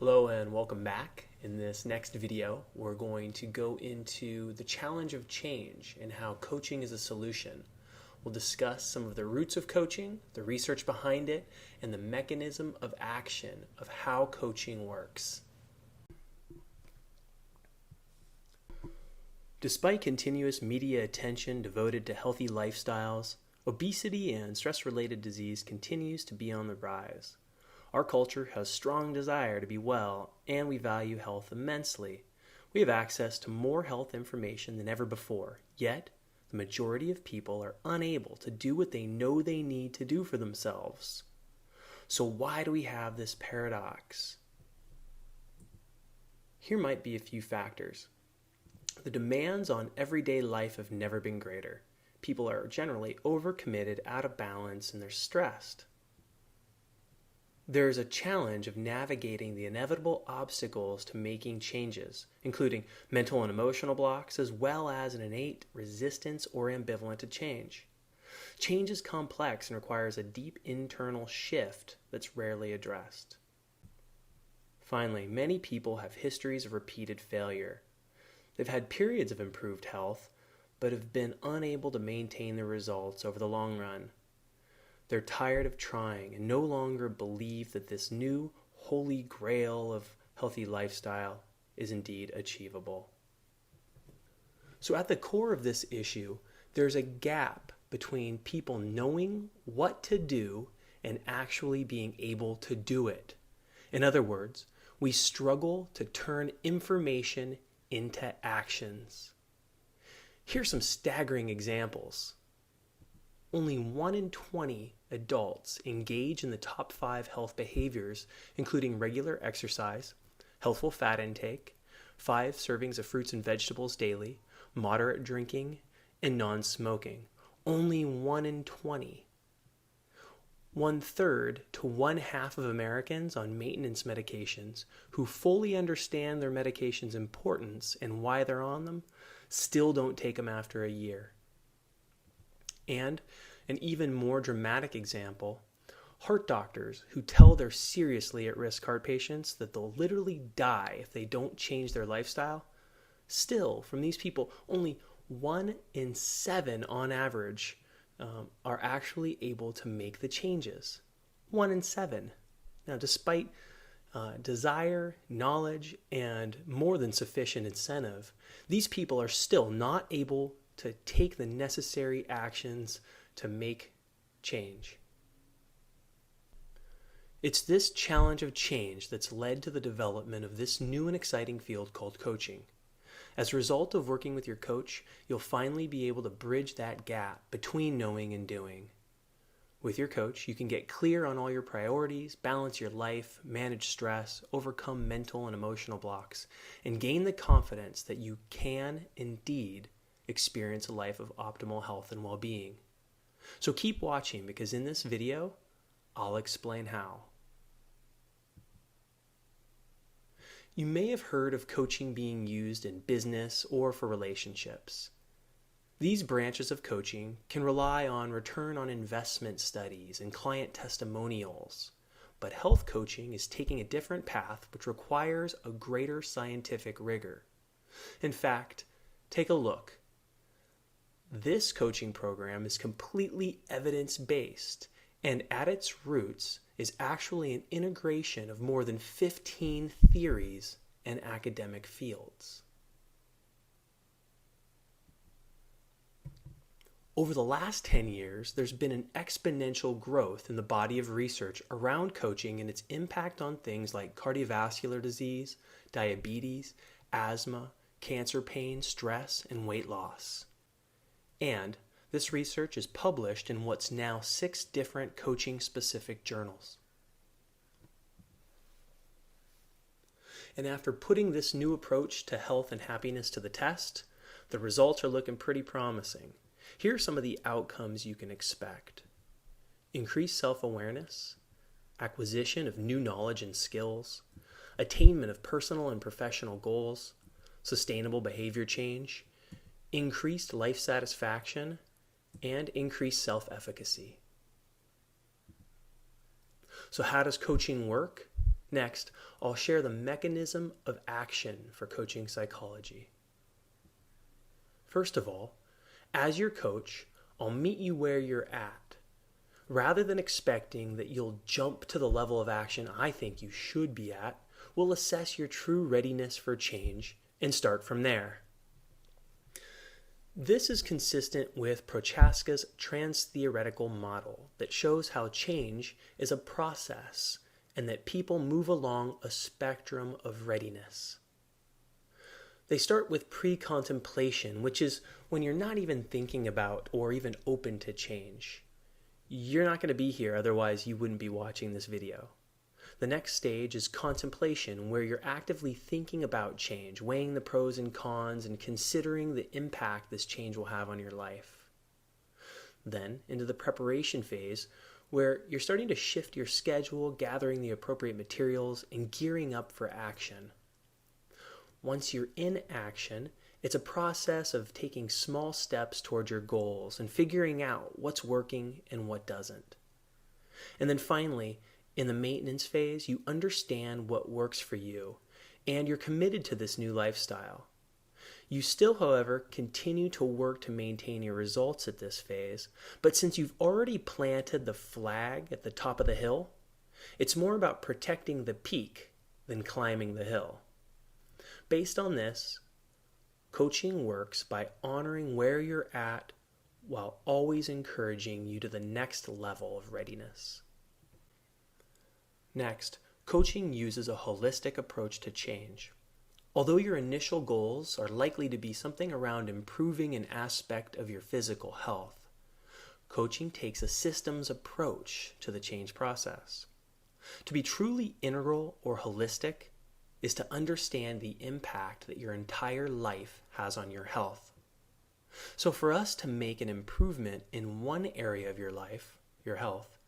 Hello and welcome back. In this next video, we're going to go into the challenge of change and how coaching is a solution. We'll discuss some of the roots of coaching, the research behind it, and the mechanism of action of how coaching works. Despite continuous media attention devoted to healthy lifestyles, obesity and stress-related disease continues to be on the rise. Our culture has strong desire to be well, and we value health immensely. We have access to more health information than ever before, yet the majority of people are unable to do what they know they need to do for themselves. So why do we have this paradox? Here might be a few factors. The demands on everyday life have never been greater. People are generally overcommitted, out of balance, and they're stressed. There's a challenge of navigating the inevitable obstacles to making changes, including mental and emotional blocks, as well as an innate resistance or ambivalence to change. Change is complex and requires a deep internal shift that's rarely addressed. Finally, many people have histories of repeated failure. They've had periods of improved health, but have been unable to maintain the results over the long run. They're tired of trying and no longer believe that this new holy grail of healthy lifestyle is indeed achievable. So at the core of this issue, there's a gap between people knowing what to do and actually being able to do it. In other words, we struggle to turn information into actions. Here's some staggering examples. Only 1 in 20 adults engage in the top 5 health behaviors, including regular exercise, healthful fat intake, 5 servings of fruits and vegetables daily, moderate drinking, and non-smoking. Only 1 in 20. 1/3 to 1/2 of Americans on maintenance medications who fully understand their medication's importance and why they're on them still don't take them after a year. And an even more dramatic example, heart doctors who tell their seriously at-risk heart patients that they'll literally die if they don't change their lifestyle. Still, from these people, only 1 in 7 on average are actually able to make the changes. 1 in 7. Now, despite desire, knowledge, and more than sufficient incentive, these people are still not able to take the necessary actions to make change. It's this challenge of change that's led to the development of this new and exciting field called coaching. As a result of working with your coach, you'll finally be able to bridge that gap between knowing and doing. With your coach, you can get clear on all your priorities, balance your life, manage stress, overcome mental and emotional blocks, and gain the confidence that you can indeed experience a life of optimal health and well-being. So keep watching, because in this video, I'll explain how. You may have heard of coaching being used in business or for relationships. These branches of coaching can rely on return on investment studies and client testimonials, but health coaching is taking a different path which requires a greater scientific rigor. In fact, take a look. This coaching program is completely evidence-based, and at its roots is actually an integration of more than 15 theories and academic fields. Over the last 10 years, there's been an exponential growth in the body of research around coaching and its impact on things like cardiovascular disease, diabetes, asthma, cancer pain, stress, and weight loss. And this research is published in what's now 6 different coaching-specific journals. And after putting this new approach to health and happiness to the test, the results are looking pretty promising. Here are some of the outcomes you can expect. Increased self-awareness, acquisition of new knowledge and skills, attainment of personal and professional goals, sustainable behavior change, increased life satisfaction, and increased self-efficacy. So how does coaching work? Next, I'll share the mechanism of action for coaching psychology. First of all, as your coach, I'll meet you where you're at. Rather than expecting that you'll jump to the level of action I think you should be at, we'll assess your true readiness for change and start from there. This is consistent with Prochaska's trans-theoretical model that shows how change is a process and that people move along a spectrum of readiness. They start with pre-contemplation, which is when you're not even thinking about or even open to change. You're not going to be here, otherwise you wouldn't be watching this video. The next stage is contemplation, where you're actively thinking about change, weighing the pros and cons, and considering the impact this change will have on your life. Then, into the preparation phase, where you're starting to shift your schedule, gathering the appropriate materials, and gearing up for action. Once you're in action, it's a process of taking small steps towards your goals and figuring out what's working and what doesn't. And then finally, in the maintenance phase, you understand what works for you, and you're committed to this new lifestyle. You still, however, continue to work to maintain your results at this phase, but since you've already planted the flag at the top of the hill, it's more about protecting the peak than climbing the hill. Based on this, coaching works by honoring where you're at while always encouraging you to the next level of readiness. Next, coaching uses a holistic approach to change. Although your initial goals are likely to be something around improving an aspect of your physical health, coaching takes a systems approach to the change process. To be truly integral or holistic is to understand the impact that your entire life has on your health. So for us to make an improvement in one area of your life, your health,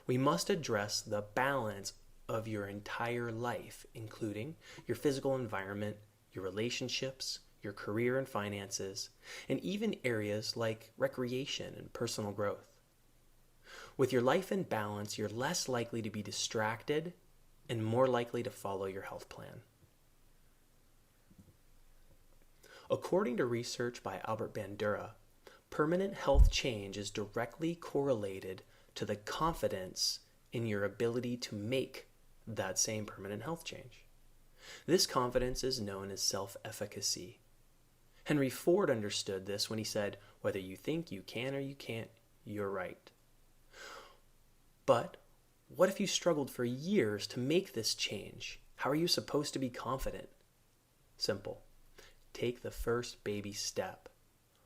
we must address the balance of your entire life, including your physical environment, your relationships, your career and finances, and even areas like recreation and personal growth. With your life in balance, you're less likely to be distracted and more likely to follow your health plan. According to research by Albert Bandura, permanent health change is directly correlated to the confidence in your ability to make that same permanent health change. This confidence is known as self-efficacy. Henry Ford understood this when he said, "Whether you think you can or you can't, you're right." But what if you struggled for years to make this change? How are you supposed to be confident? Simple. Take the first baby step.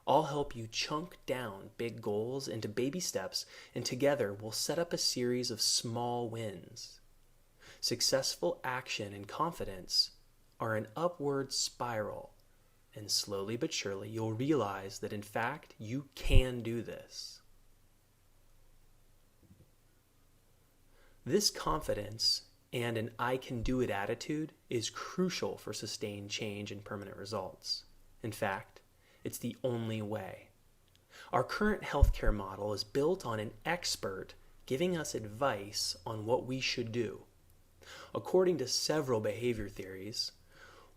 I'll help you chunk down big goals into baby steps, and together we'll set up a series of small wins. Successful action and confidence are an upward spiral, and slowly but surely you'll realize that in fact you can do this. This confidence and an I can do it attitude is crucial for sustained change and permanent results. In fact, it's the only way. Our current healthcare model is built on an expert giving us advice on what we should do. According to several behavior theories,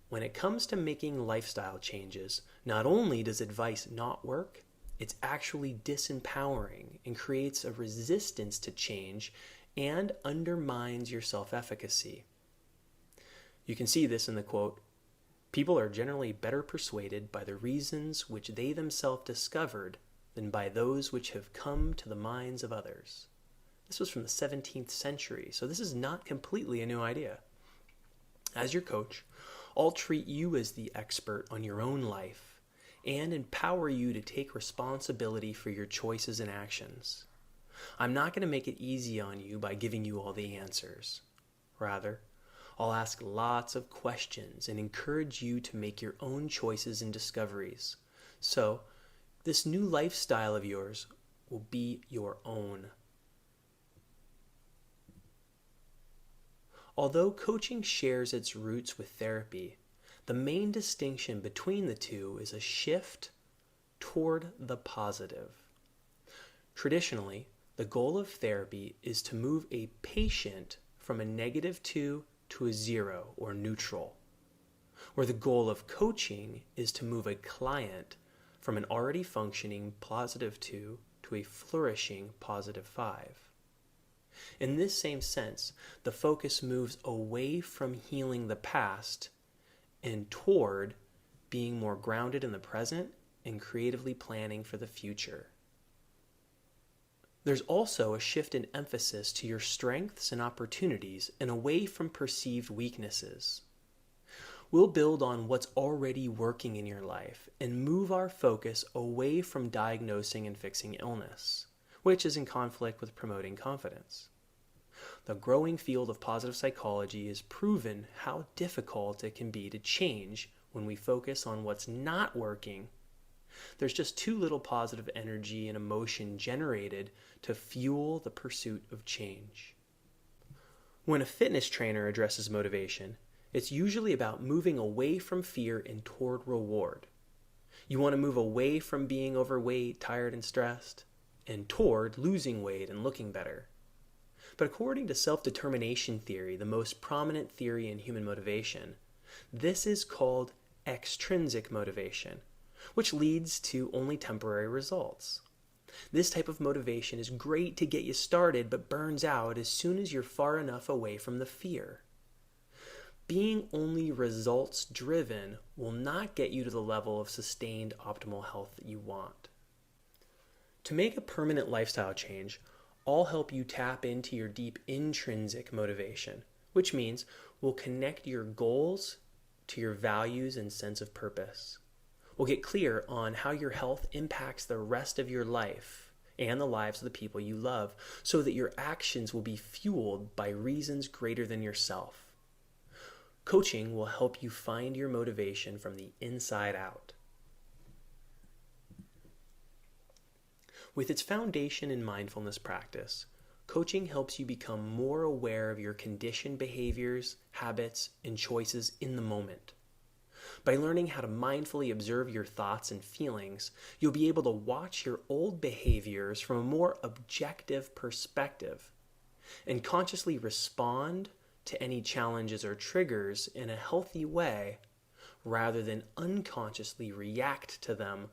when it comes to making lifestyle changes, not only does advice not work, it's actually disempowering and creates a resistance to change and undermines your self-efficacy. You can see this in the quote, "People are generally better persuaded by the reasons which they themselves discovered than by those which have come to the minds of others." This was from the 17th century, so this is not completely a new idea. As your coach, I'll treat you as the expert on your own life and empower you to take responsibility for your choices and actions. I'm not going to make it easy on you by giving you all the answers. Rather, I'll ask lots of questions and encourage you to make your own choices and discoveries. So, this new lifestyle of yours will be your own. Although coaching shares its roots with therapy, the main distinction between the two is a shift toward the positive. Traditionally, the goal of therapy is to move a patient from a -2 to a 0 or neutral, where the goal of coaching is to move a client from an already functioning +2 to a flourishing +5. In this same sense, the focus moves away from healing the past and toward being more grounded in the present and creatively planning for the future. There's also a shift in emphasis to your strengths and opportunities and away from perceived weaknesses. We'll build on what's already working in your life and move our focus away from diagnosing and fixing illness, which is in conflict with promoting confidence. The growing field of positive psychology has proven how difficult it can be to change when we focus on what's not working. There's just too little positive energy and emotion generated to fuel the pursuit of change. When a fitness trainer addresses motivation, it's usually about moving away from fear and toward reward. You want to move away from being overweight, tired, and stressed, and toward losing weight and looking better. But according to self-determination theory, the most prominent theory in human motivation, this is called extrinsic motivation, which leads to only temporary results. This type of motivation is great to get you started, but burns out as soon as you're far enough away from the fear. Being only results driven will not get you to the level of sustained optimal health that you want. To make a permanent lifestyle change, I'll help you tap into your deep intrinsic motivation, which means we'll connect your goals to your values and sense of purpose. We'll get clear on how your health impacts the rest of your life and the lives of the people you love, so that your actions will be fueled by reasons greater than yourself. Coaching will help you find your motivation from the inside out. With its foundation in mindfulness practice, coaching helps you become more aware of your conditioned behaviors, habits, and choices in the moment. By learning how to mindfully observe your thoughts and feelings, you'll be able to watch your old behaviors from a more objective perspective and consciously respond to any challenges or triggers in a healthy way rather than unconsciously react to them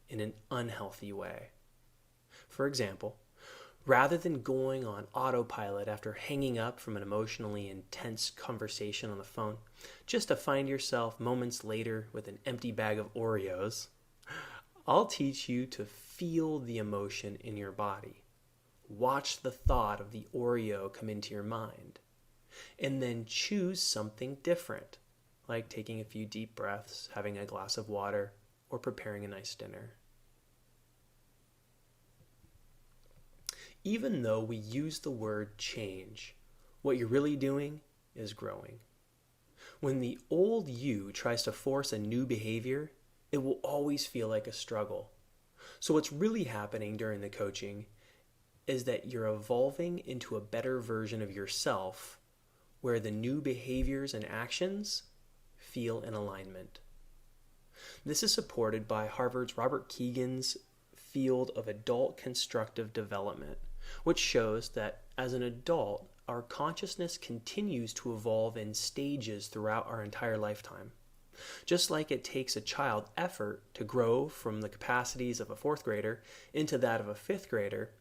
in an unhealthy way. For example, rather than going on autopilot after hanging up from an emotionally intense conversation on the phone, just to find yourself moments later with an empty bag of Oreos, I'll teach you to feel the emotion in your body. Watch the thought of the Oreo come into your mind, and then choose something different, like taking a few deep breaths, having a glass of water, or preparing a nice dinner. Even though we use the word change, what you're really doing is growing. When the old you tries to force a new behavior, it will always feel like a struggle. So what's really happening during the coaching is that you're evolving into a better version of yourself, where the new behaviors and actions feel in alignment. This is supported by Harvard's Robert Kegan's field of adult constructive development, which shows that as an adult, our consciousness continues to evolve in stages throughout our entire lifetime. Just like it takes a child effort to grow from the capacities of a 4th grader into that of a 5th grader,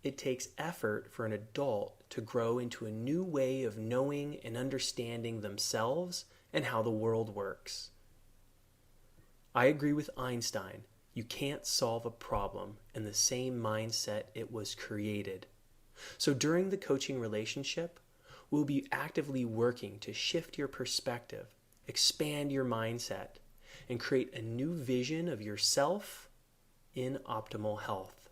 it takes effort for an adult to grow into a new way of knowing and understanding themselves and how the world works. I agree with Einstein. You can't solve a problem in the same mindset it was created. So during the coaching relationship, we'll be actively working to shift your perspective, expand your mindset, and create a new vision of yourself in optimal health.